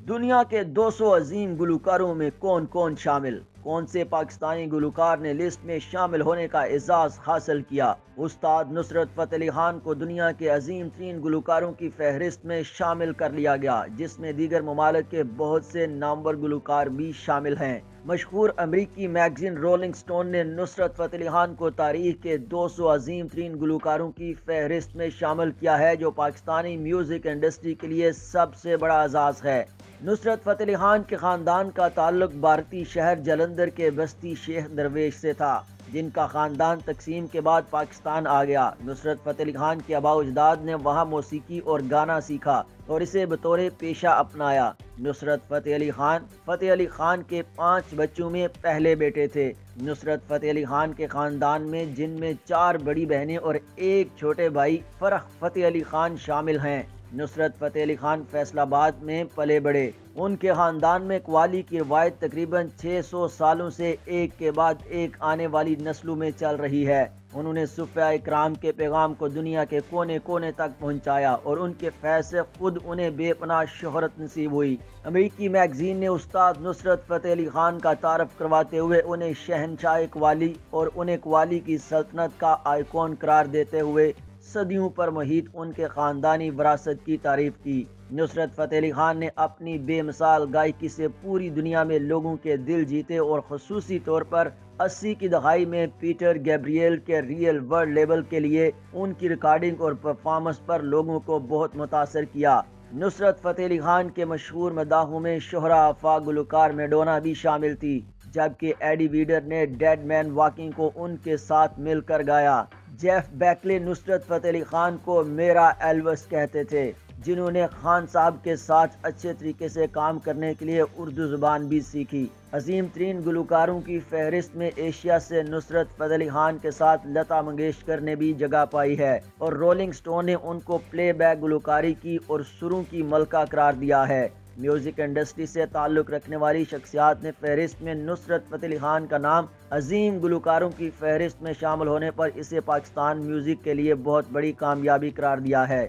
دنیا کے 200 عظیم گلوکاروں میں کون کون شامل؟ کون سے پاکستانی گلوکار نے لسٹ میں شامل ہونے کا اعزاز حاصل کیا؟ استاد نصرت فتح علی خان کو دنیا کے عظیم ترین گلوکاروں کی فہرست میں شامل کر لیا گیا، جس میں دیگر ممالک کے بہت سے نامور گلوکار بھی شامل ہیں۔ مشہور امریکی میگزین رولنگ سٹون نے نصرت فتح علی خان کو تاریخ کے 200 عظیم ترین گلوکاروں کی فہرست میں شامل کیا ہے، جو پاکستانی میوزک انڈسٹری کے لیے سب سے بڑا اعزاز ہے۔ نصرت فتح علی خان کے خاندان کا تعلق بھارتی شہر جلندھر کے بستی شیخ درویش سے تھا، جن کا خاندان تقسیم کے بعد پاکستان آ گیا۔ نصرت فتح علی خان کے آباء و اجداد نے وہاں موسیقی اور گانا سیکھا اور اسے بطور پیشہ اپنایا۔ نصرت فتح علی خان کے 5 بچوں میں پہلے بیٹے تھے۔ نصرت فتح علی خان کے خاندان میں، جن میں 4 بڑی بہنیں اور ایک چھوٹے بھائی فرح فتح علی خان شامل ہیں۔ نصرت فتح علی خان فیصل آباد میں پلے بڑھے۔ ان کے خاندان میں قوالی کی روایت تقریباً 600 سالوں سے ایک کے بعد ایک آنے والی نسلوں میں چل رہی ہے۔ انہوں نے صوفیاء کرام کے پیغام کو دنیا کے کونے کونے تک پہنچایا اور ان کے فیض سے خود انہیں بے پناہ شہرت نصیب ہوئی۔ امریکی میگزین نے استاد نصرت فتح علی خان کا تعارف کرواتے ہوئے انہیں شہنشاہ قوالی اور انہیں قوالی کی سلطنت کا آئیکن قرار دیتے ہوئے صدیوں پر محیط ان کے خاندانی وراثت کی تعریف کی۔ نصرت فتح علی خان نے اپنی بے مثال گائیکی سے پوری دنیا میں لوگوں کے دل جیتے اور خصوصی طور پر 80 کی دہائی میں پیٹر گیبریل کے ریئل ورلڈ لیبل کے لیے ان کی ریکارڈنگ اور پرفارمنس پر لوگوں کو بہت متاثر کیا۔ نصرت فتح علی خان کے مشہور مداحوں میں شہرہ آفاق گلوکار میڈونا بھی شامل تھی، جبکہ ایڈی ویڈر نے ڈیڈ مین واکنگ کو ان کے ساتھ مل کر گایا۔ جیف بیکلے نصرت فتح علی خان کو میرا ایلوس کہتے تھے، جنہوں نے خان صاحب کے ساتھ اچھے طریقے سے کام کرنے کے لیے اردو زبان بھی سیکھی۔ عظیم ترین گلوکاروں کی فہرست میں ایشیا سے نصرت فتح علی خان کے ساتھ لتا منگیشکر نے بھی جگہ پائی ہے، اور رولنگ سٹون نے ان کو پلے بیک گلوکاری کی اور سروں کی ملکہ قرار دیا ہے۔ میوزک انڈسٹری سے تعلق رکھنے والی شخصیات نے فہرست میں نصرت فتح علی خان کا نام عظیم گلوکاروں کی فہرست میں شامل ہونے پر اسے پاکستان میوزک کے لیے بہت بڑی کامیابی قرار دیا ہے۔